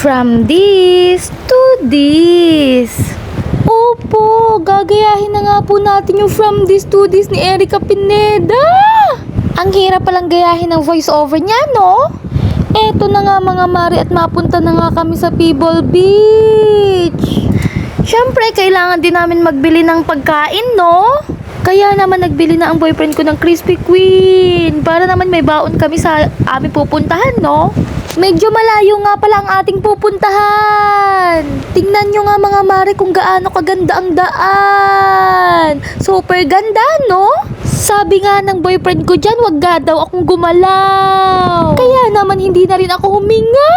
From this to this. Opo, gagayahin na nga po natin yung from this to this ni Erica Pineda. Ang hirap palang gayahin ng voice over niya, no? Eto na nga mga mari at mapunta na nga kami sa Pebble Beach. Siyempre, kailangan din namin magbili ng pagkain, no? Kaya naman nagbili na ang boyfriend ko ng Krispy Kreme para naman may baon kami sa aming pupuntahan, no? Medyo malayo nga pala ang ating pupuntahan. Tingnan nyo nga mga mare kung gaano kaganda ang daan. Super ganda, no? Sabi nga ng boyfriend ko dyan, wag ga daw akong gumalaw. Kaya naman hindi na rin ako huminga.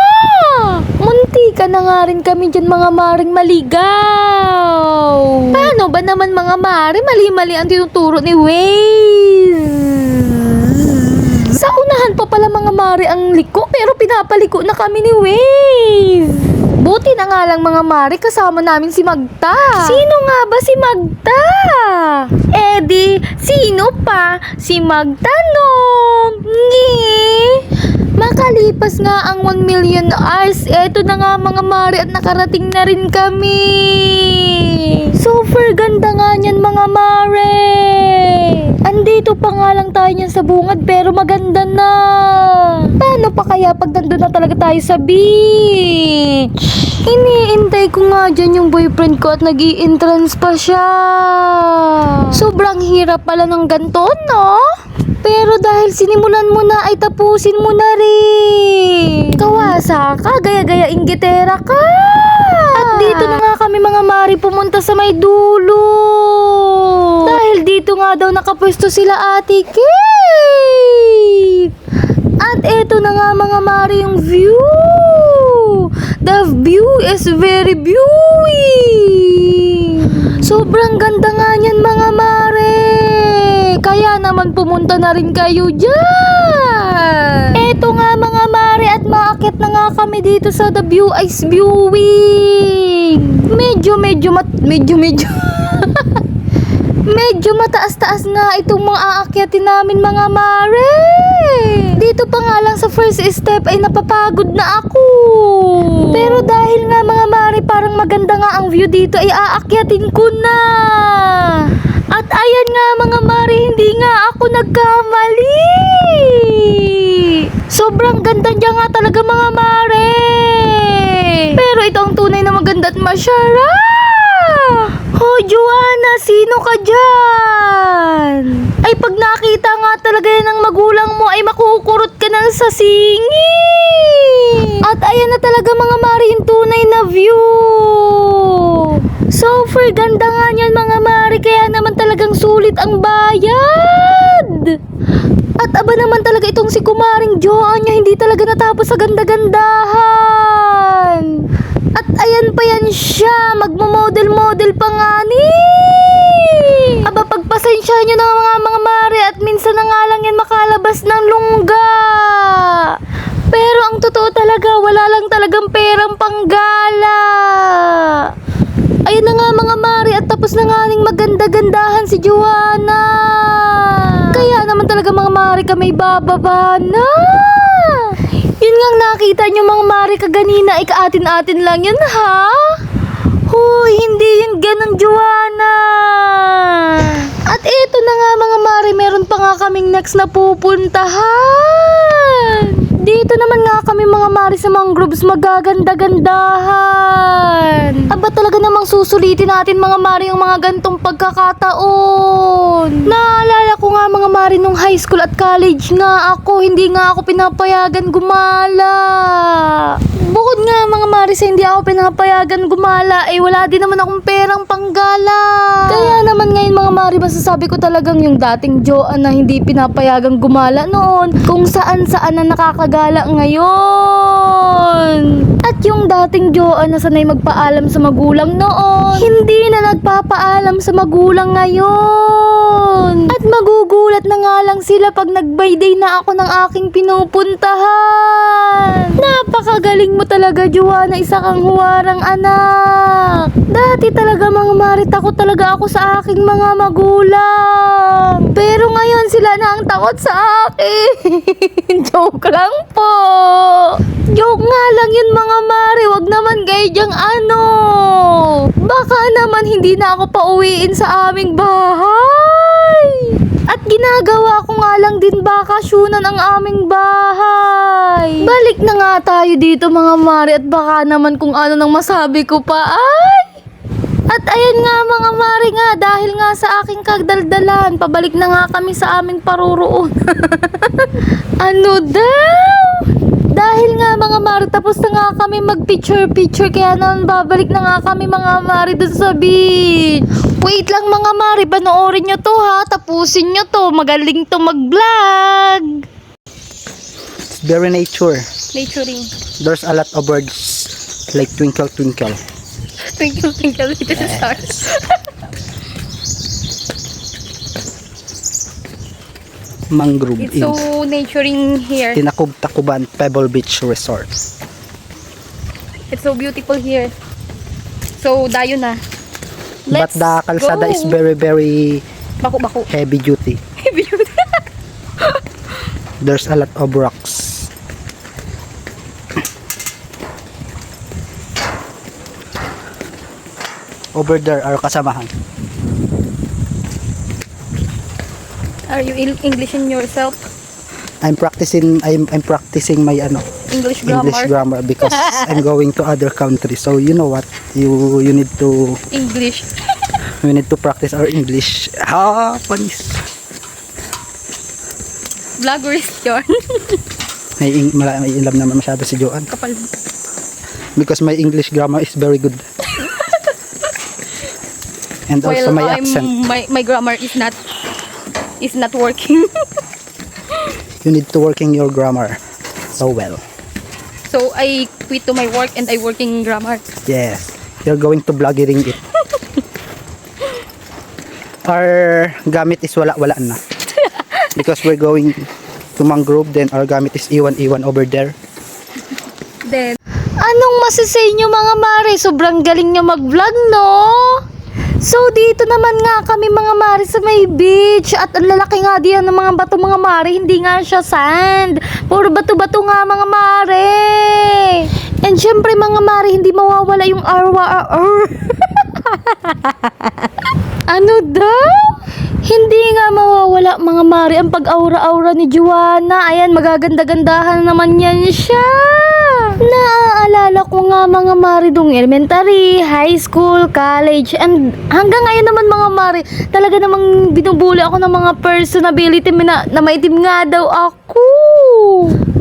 Munti ka na nga rin kami dyan mga maring maligaw. Paano ba naman mga mare? Mali-mali ang tinuturo ni Waze. Sa unahan pa pala mga mare ang liko pero pinapaliko na kami ni Waze. Buti na nga lang mga mare kasama namin si Magta. Sino nga ba si Magta? Di, sino pa? Si Magta no? Makalipas nga ang 1 million hours, eto na nga mga mare at nakarating na rin kami. Super ganda nga niyan mga mare. Andito pa nga lang tayo niyan sa bungad pero maganda na. Paano pa kaya pag nandun na talaga tayo sa beach? Iniintay ko nga dyan yung boyfriend ko at nag-i-entrance pa siya. Sobrang hirap pala ng ganito, no? Pero dahil sinimulan mo na ay tapusin mo na rin. Kawasa ka, gaya-gaya inggitera ka. At dito na nga kami mga mari pumunta sa may dulo. Dahil dito nga daw nakapwesto sila Ate Kate. At eto na nga mga mari yung view. The view is very viewing. Sobrang ganda nga niyan mga mare. Kaya naman pumunta na rin kayo dyan. Eto nga mga mare at maakyat na nga kami dito sa The View is Viewing. Medyo mataas-taas nga itong mga aakyatin namin mga mare. Dito pa nga lang sa first step ay napapagod na ako. Pero dahil nga mga mare parang maganda nga ang view dito ay aakyatin ko na. At ayan nga mga mare, hindi nga ako nagkamali. Sobrang ganda niya nga talaga mga mare. Pero ito ang tunay na maganda at masyara. Oh, Joanna, sino ka dyan? Ay, pag nakita nga talaga yan ng magulang mo, ay makukurot ka na sa singi. At ayan na talaga mga mare yung tunay na view. Super ganda nga niyan mga mare, kaya naman talagang sulit ang bayad. At aba naman talaga itong si Kumaring Joanna, hindi talaga natapos sa ganda-gandahan. At ayan pa yan siya, magmo-model-model pa nga ni. Aba, pagpasensya nyo na mga mare at minsan na nga lang yan makalabas ng lungga. Pero ang totoo talaga, wala lang talagang perang panggala. Ayan na nga mga mare at tapos na nga ning maganda-gandahan si Joanna. Kaya naman talaga mga mare kami bababa na. Yun ngang nakita nyo mga mare kaganina ay kaatin-atin lang yun ha? Huy, hindi yun ganang Joanna. At eto na nga mga mare, meron pa nga kaming next na pupuntahan. Dito naman nga kami mga mare sa mangroves magaganda-gandahan. Aba talaga namang susulitin natin mga mare yung mga gantong pagkakataon. Naalala ko nga mga mare nung high school at college nga ako, hindi nga ako pinapayagan gumala. Bukod nga mga mare sa hindi ako pinapayagan gumala, ay wala din naman akong perang panggala. Kaya naman ngayon mga mare, masasabi ko talagang yung dating Joanna na hindi pinapayagan gumala noon, kung saan-saan na nakakagala ngayon. At yung dating Joanna na sanay magpaalam sa magulang noon, hindi na nagpapaalam sa magulang ngayon. At magugulat na nga lang sila pag nag-by-day na ako ng aking pinupuntahan. Napakagaling mo talaga Joanna, isa kang huwarang anak. Dati talaga mga mare, takot talaga ako sa aking mga magulang. Pero ngayon sila na ang takot sa akin. Joke lang po. Joke nga lang yun mga mare, wag naman kayo dyang ano? Baka naman hindi na ako pauwiin sa aming bahay. At ginagawa ko nga lang din bakasyonan ang aming bahay. Balik na nga tayo dito mga mare at baka naman kung ano nang masabi ko pa ay. At ayan nga mga mare nga, dahil nga sa aking kagdaldalan, pabalik na nga kami sa aming paroroon. Ano daw? Dahil nga mga mare, tapos na nga kami mag-picture-picture, kaya naman babalik na nga kami mga mare dun sa beach. Wait lang mga mare, panoorin nyo to ha, tapusin nyo to, magaling to mag-vlog. It's very nature. Naturing. There's a lot of birds like twinkle twinkle. Twinkle, twinkle, little stars. Mangrove It's in so naturing here. Tinacob-Tacoban Pebble Beach Resort. It's so beautiful here. So, dayo na. But the kalsada is very Bako-bako. heavy duty. There's a lot of rocks. Over there are kasamahan. Are you Englishing yourself? I'm practicing my English grammar? English grammar because I'm going to other countries. So you know what? You need to English. we need to practice our English. Panis. Vloggerist yun. May ilam naman masyado si Joanne Kapal. because my English grammar is very good. And also my accent. My grammar is not working. You need to working your grammar so well. So I quit to my work and I working grammar. Yes, you're going to vlogging it. Our gamit is wala na. Because we're going to mangrove, then our gamit is iwan over there. Then, anong masasay nyo mga mare? Sobrang galing nyo mag-vlog, no? So, dito naman nga kami mga mare sa may beach. At ang lalaki nga diyan ng mga bato mga mare. Hindi nga siya sand. Puro bato-bato nga mga mare. And syempre mga mare, hindi mawawala yung Ano daw? Hindi nga mawawala mga mare ang pag-aura-aura ni Joanna. Ayan, magaganda-gandahan naman yan siya. Naaalala ko nga mga mare dong elementary, high school, college, and hanggang ngayon naman mga mare, talaga namang binubuli ako ng mga personality na maitim nga daw ako.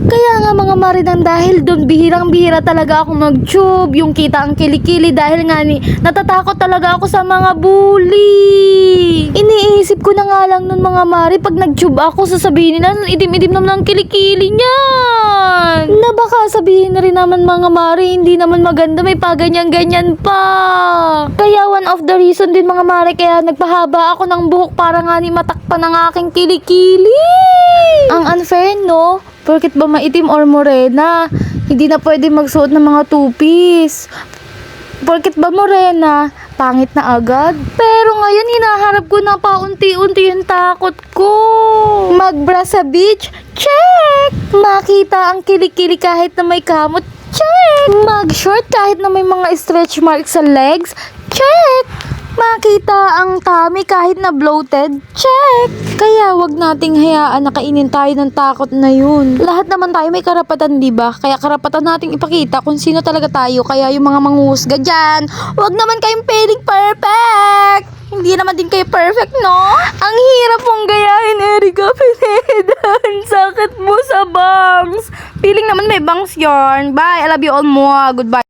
Kaya nga mga mare, nang dahil doon bihirang-bihira talaga ako mag-tube, yung kita ang kilikili dahil nga natatakot talaga ako sa mga bully. Iniisip ko na nga lang nun mga mare, pag nag-tube ako sasabihin nila, idim-idim naman ang kilikili niyan. Na baka sabihin na rin naman mga mare, hindi naman maganda, may paganyan-ganyan pa. Kaya one of the reason din mga mare, kaya nagpahaba ako ng buhok para nga ni matakpan ang aking kilikili. Ang unfair, no? Porket ba maitim or morena, hindi na pwede magsuot ng mga two-piece. Porket ba morena, pangit na agad. Pero ngayon, hinaharap ko na paunti-unti yung takot ko. Magbra sa beach? Check! Makita ang kilikili kahit na may kamot? Check! Mag-short kahit na may mga stretch marks sa legs? Check! Makita ang tummy kahit na bloated? Check! Kaya wag nating hayaan na kainin tayo ng takot na yun. Lahat naman tayo may karapatan, diba? Kaya karapatan nating ipakita kung sino talaga tayo. Kaya yung mga manghusga dyan, wag naman kayong feeling perfect! Hindi naman din kayo perfect, no? Ang hirap mong gayahin, Erica Pineda. Ang sakit mo sa bangs. Feeling naman may bangs yarn. Bye, I love you all more. Goodbye.